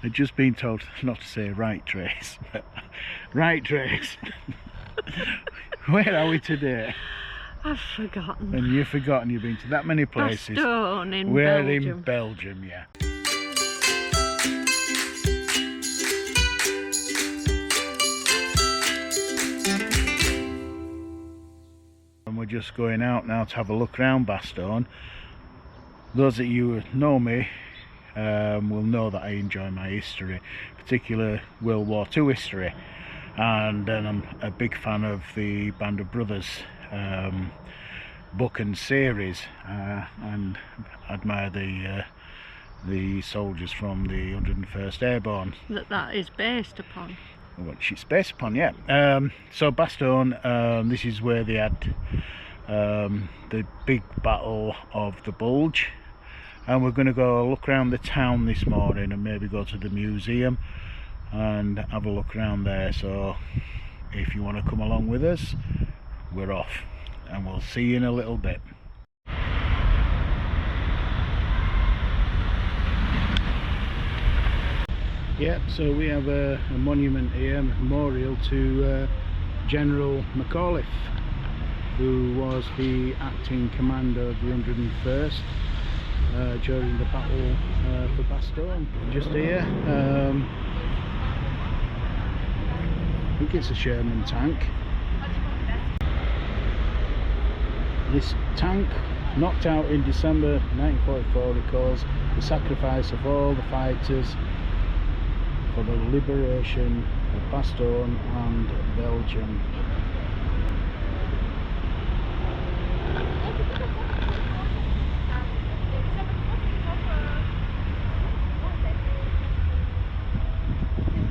I'd just been told not to say right, Trace. Right, Trace. Where are we today? I've forgotten. And you've forgotten, you've been to that many places. Bastogne in We're Belgium. in Belgium, yeah. And we're just going out now to have a look around Bastogne. Those of you who know me will know that I enjoy my history, particularly World War II history, and then I'm a big fan of the Band of Brothers book and series, and admire the soldiers from the 101st Airborne. That is based upon. Which it's based upon, yeah. So Bastogne, this is where they had the big battle of the Bulge. And we're going to go look around the town this morning and maybe go to the museum and have a look around there. So if you want to come along with us, we're off, and we'll see you in a little bit. Yeah, so we have a monument here, a memorial to General McAuliffe, who was the acting commander of the 101st during the battle for Bastogne. Just here, I think it's a Sherman tank. This tank, knocked out in December 1944, recalls the sacrifice of all the fighters for the liberation of Bastogne and Belgium.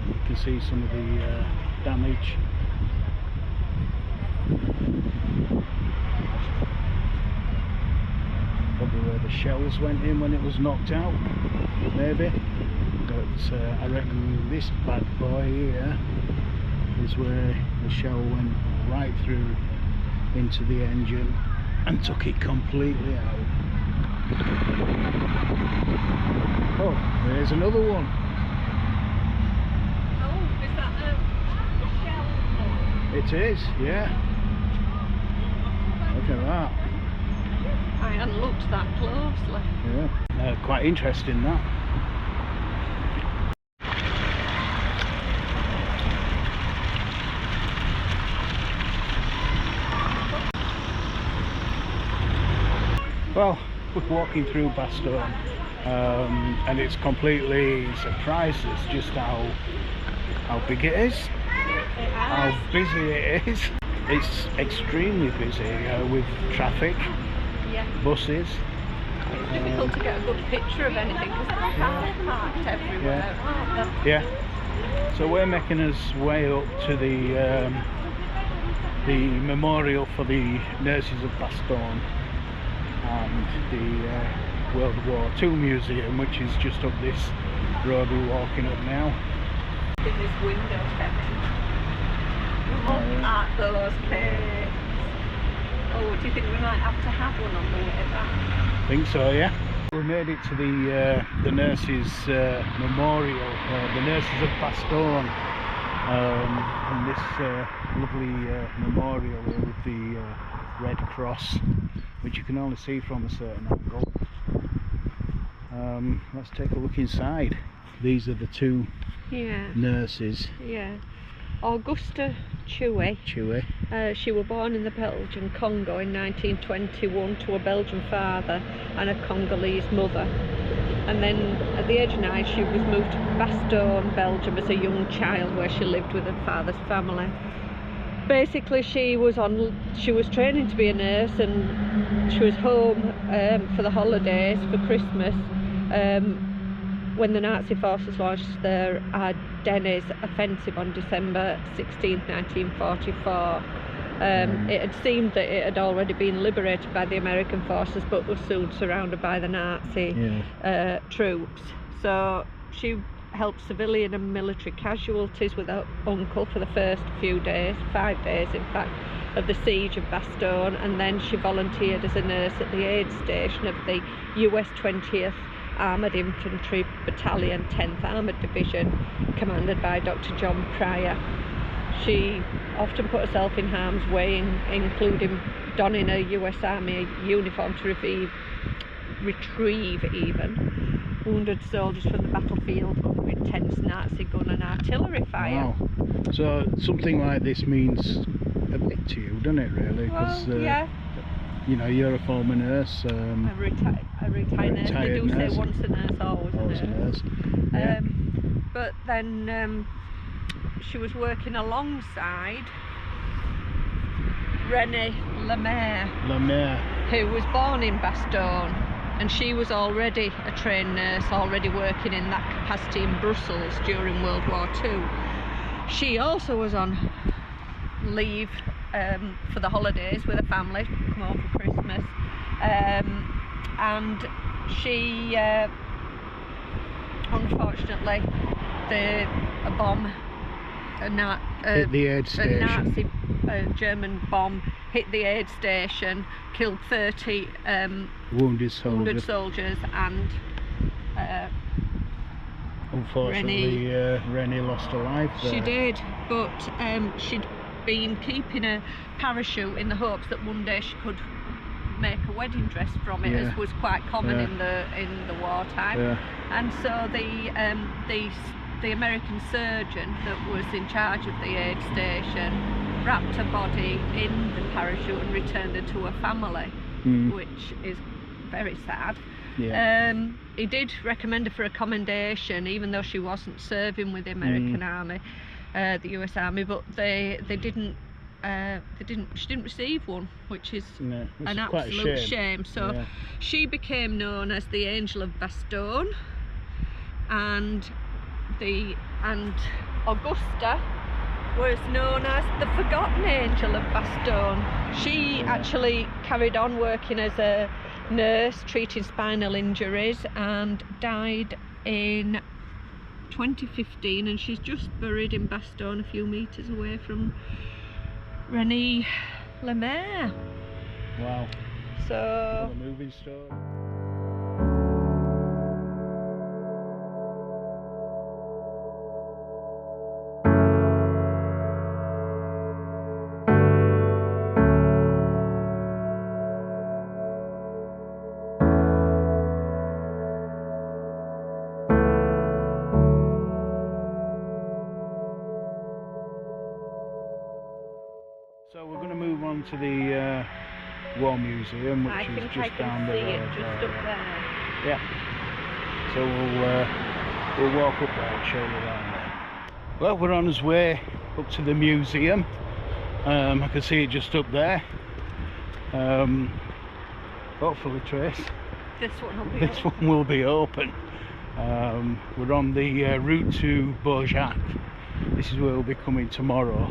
You can see some of the damage. Probably where the shells went in when it was knocked out, maybe. But I reckon this bad boy here is where the shell went right through into the engine and took it completely out. Oh, there's another one. Oh, is that a shell? It is, yeah. Look at that. I hadn't looked that closely. Yeah, quite interesting that. Well, we're walking through Bastogne, and it's completely surprised us just how big it is, how busy it is. It's extremely busy with traffic, buses. It's difficult to get a good picture of anything because there are cars parked everywhere, aren't there? Yeah. So we're making us way up to the memorial for the nurses of Bastogne and the World War II Museum, which is just up this road we're walking up now. In this window, Kevin. Look at those cakes. Oh, do you think we might have to have one on the way back? I think so, yeah. We made it to the nurses' memorial, the nurses of Bastogne, and this lovely memorial here with the Red Cross, which you can only see from a certain angle. Let's take a look inside. These are the two nurses. Yeah. Augusta Chewy. She was born in the Belgian Congo in 1921 to a Belgian father and a Congolese mother. And then at the age of 9 she was moved to Bastogne, Belgium as a young child, where she lived with her father's family. Basically she was training to be a nurse, and she was home for the holidays for Christmas when the Nazi forces launched their Ardennes offensive on December 16, 1944. It had seemed that it had already been liberated by the American forces, but was soon surrounded by the Nazi troops. So she helped civilian and military casualties with her uncle for the first few days, 5 days in fact, of the siege of Bastogne, and then she volunteered as a nurse at the aid station of the US 20th Armoured Infantry Battalion, 10th Armoured Division, commanded by Dr. John Pryor. She often put herself in harm's way, including donning a US Army uniform to retrieve even wounded soldiers from the battlefield under intense Nazi gun and artillery fire. Wow. So something like this means a bit to you, doesn't it, really? Because yeah. you know, you're a former nurse. A retired nurse. They do say once a nurse, always a nurse. Yeah. But then she was working alongside Renée Lemaire, who was born in Bastogne, and she was already a trained nurse, already working in that capacity in Brussels during World War II. She also was on leave for the holidays with her family, come home for Christmas, and she unfortunately a bomb, hit the aid station. A German bomb hit the aid station, killed 30 wounded soldiers, and unfortunately Renée lost her life there. She did, but she'd been keeping a parachute in the hopes that one day she could make a wedding dress from it, as was quite common in the wartime. And so the American surgeon that was in charge of the aid station wrapped her body in the parachute and returned her to her family, which is very sad. He did recommend her for a commendation, even though she wasn't serving with the American Army, the US Army, but she didn't receive one, which is an absolute shame. So she became known as the Angel of Bastogne, and Augusta was known as the Forgotten Angel of Bastogne. She actually carried on working as a nurse treating spinal injuries and died in 2015, and she's just buried in Bastogne, a few metres away from Renée Lemaire. Wow. So what a moving story. So we're going to move on to the War Museum, which is just down the road. Just up there. Yeah. So we'll walk up there and show you around there. Well, we're on our way up to the museum. I can see it just up there. Hopefully, Trace, this one will be open. We're on the route to Bulge. This is where we'll be coming tomorrow.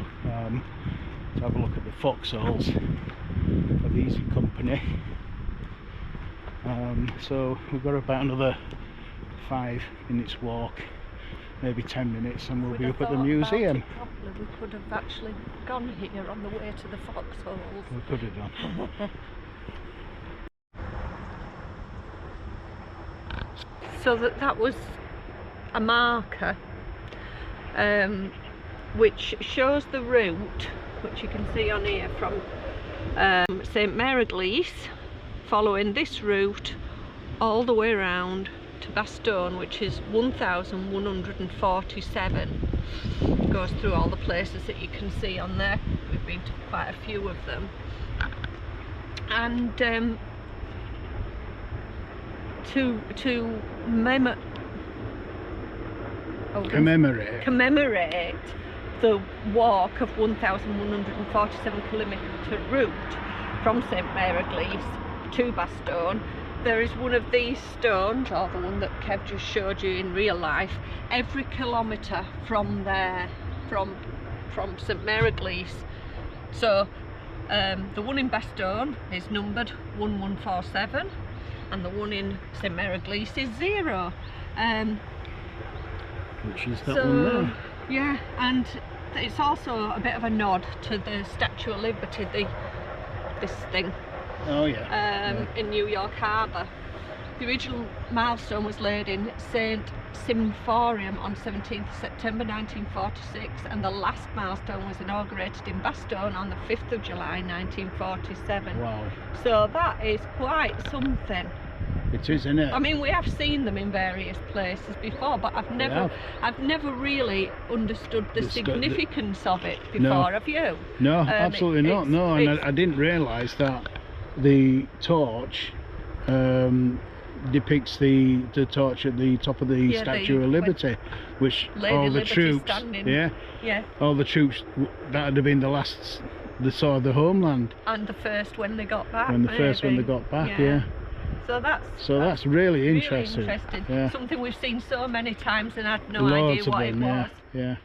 To have a look at the foxholes of Easy Company. So we've got about another 5 minutes walk, maybe 10 minutes, and we'll be up at the museum. We could have actually gone here on the way to the foxholes. We could have done. So that was a marker which shows the route, which you can see on here, from St Mary-Eglise, following this route all the way around to Bastogne, which is 1,147. Goes through all the places that you can see on there. We've been to quite a few of them, and to commemorate the walk of 1,147 kilometre route from St Mary-Eglise to Bastogne. There is one of these stones, or the one that Kev just showed you in real life, every kilometre from there, from St Mary-Eglise. So the one in Bastogne is numbered 1147, and the one in St Mary-Eglise is 0. Which is that one there. Yeah, and it's also a bit of a nod to the Statue of Liberty, this thing. Oh yeah. In New York Harbour. The original milestone was laid in St Symphorium on 17th September 1946, and the last milestone was inaugurated in Bastogne on the 5th of July 1947. Wow. So that is quite something. It is, isn't it? I mean, we have seen them in various places before, but I've never really understood the significance of it before. No. Have you? No, absolutely not. No, and I didn't realise that the torch depicts the torch at the top of the Statue of Liberty, which Lady all the Liberty troops, standing, all the troops, that would have been the last they saw the homeland. And the first when they got back. And the first when they got back, yeah. So that's really interesting. Yeah. Something we've seen so many times and had no Loads idea what of them, it was. Yeah.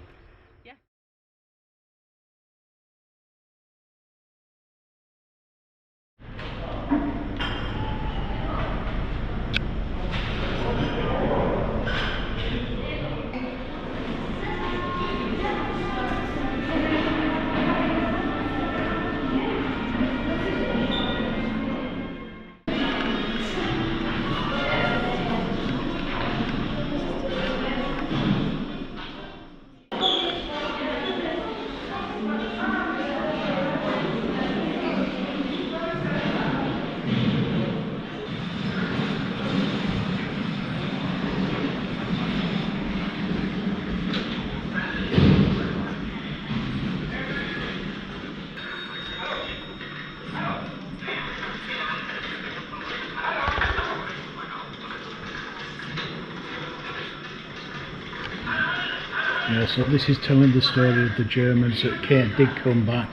Yeah, so this is telling the story of the Germans that did come back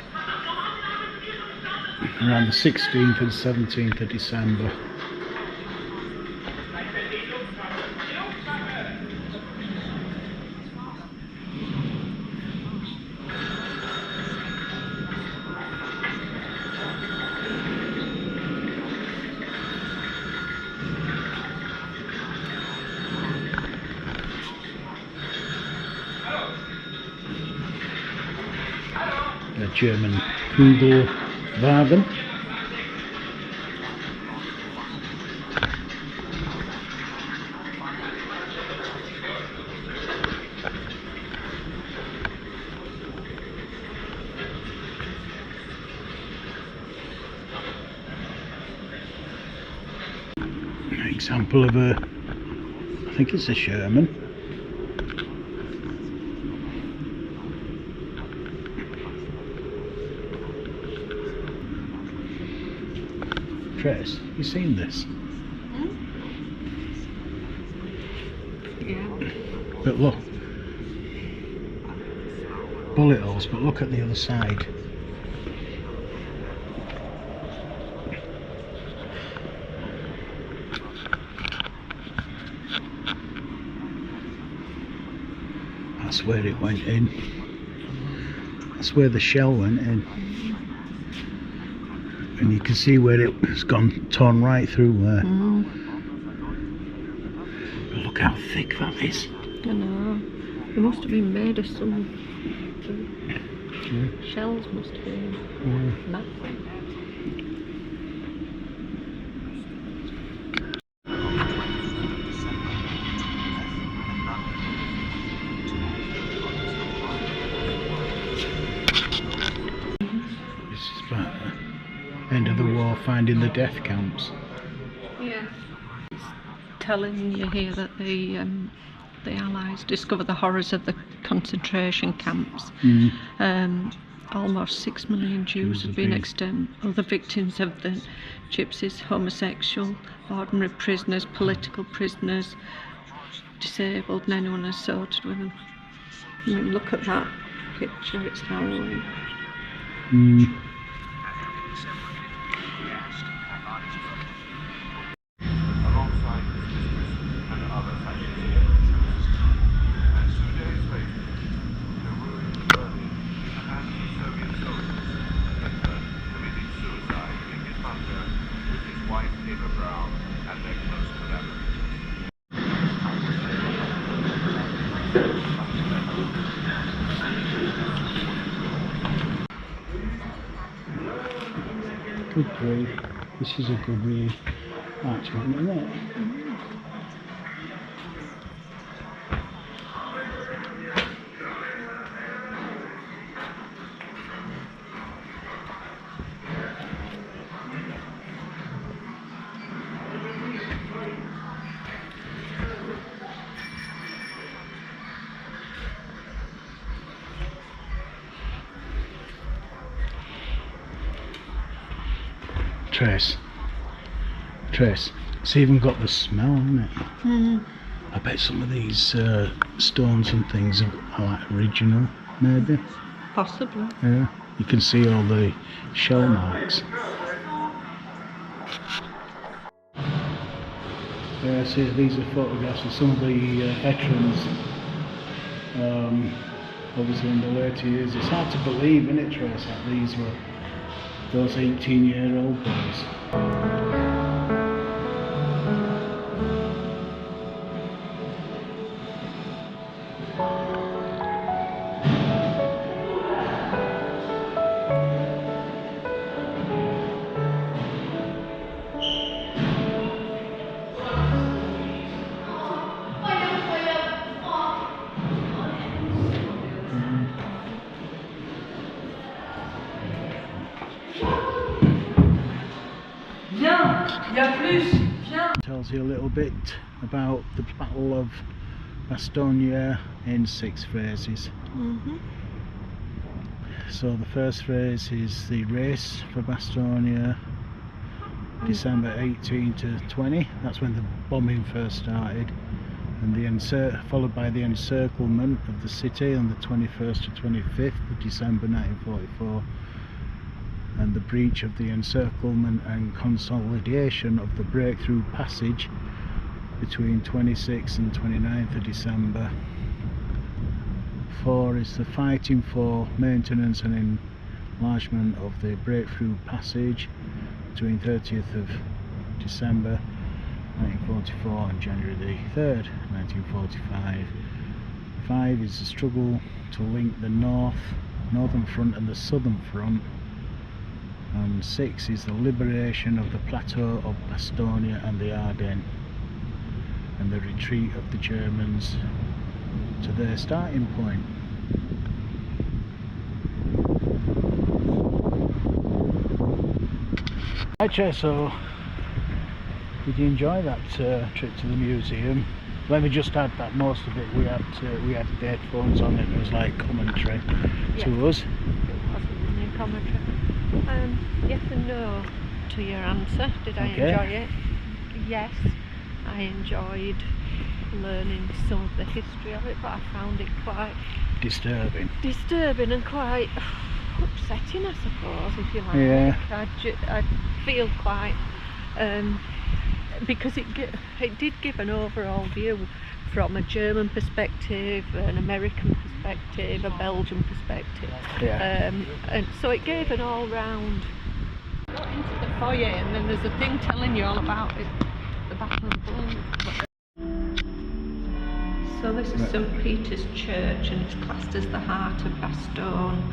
around the 16th and 17th of December. A German Kugelwagen. An example of a, I think it's a Sherman. Trace, you seen this? Yeah. But look, bullet holes, but look at the other side. That's where it went in. That's where the shell went in. And you can see where it's gone, torn right through there. But look how thick that is. I know. It must have been made of some shells. Must have been massive. This is about the end of the war, finding the death camps. Yeah. It's telling you here that the Allies discovered the horrors of the concentration camps. Almost 6 million Jews have been exterminated. Other victims of the gypsies, homosexual, ordinary prisoners, political prisoners, disabled, and anyone assaulted with them. I mean, look at that picture, it's harrowing. Good grief, this is a good read. That's one, isn't it? Trace, it's even got the smell, hasn't it? Mm. I bet some of these stones and things are like original, maybe. Possibly. Yeah, you can see all the shell marks. Yeah, see, these are photographs of some of the veterans, obviously in the later years. It's hard to believe, isn't it, Trace, that these were those 18-year-old boys. Tells you a little bit about the Battle of Bastogne in 6 phases. So the first phase is the race for Bastogne, December 18 to 20. That's when the bombing first started, and the followed by the encirclement of the city on the 21st to 25th of December 1944. And the breach of the encirclement and consolidation of the breakthrough passage between 26th and 29th of December. 4 is the fighting for maintenance and enlargement of the breakthrough passage between 30th of December 1944 and January the 3rd 1945. 5 is the struggle to link the northern front and the southern front. And 6 is the liberation of the plateau of Bastogne and the Ardennes, and the retreat of the Germans to their starting point. Right, Chair, so did you enjoy that trip to the museum? Let me just add that most of it we had headphones on, and it was like commentary to us. It wasn't really commentary. Yes and no to your answer. Did I enjoy it? Yes, I enjoyed learning some of the history of it, but I found it quite disturbing and quite upsetting, I suppose, if you like. Yeah. I feel quite because it did give an overall view from a German perspective, an American perspective, a Belgian perspective. Yeah. And so it gave an all-round. Got into the foyer, and then there's a thing telling you all about it, the Battle of Bulge. So this is St Peter's Church, and it's classed as the heart of Bastogne.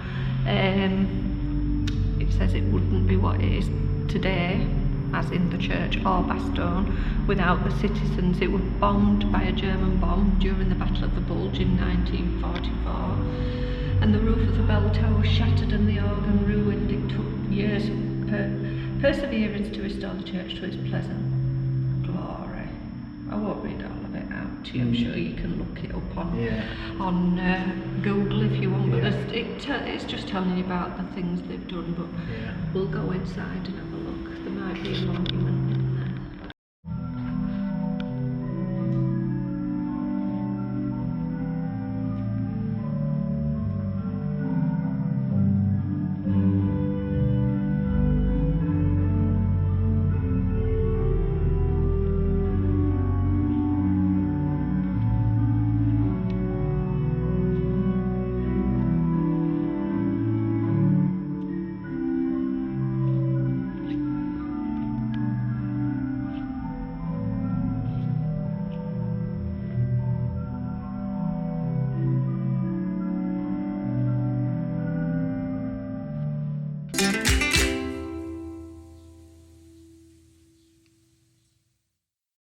It says it wouldn't be what it is today, as in the church or Bastogne, without the citizens. It was bombed by a German bomb during the Battle of the Bulge in 1944, and the roof of the bell tower shattered and the organ ruined. It took years of perseverance to restore the church to its pleasant glory. I won't read all of it out to you. I'm sure you can look it up on Google if you want, but it's just telling you about the things they've done. But we'll go inside and have a look. There might be a monument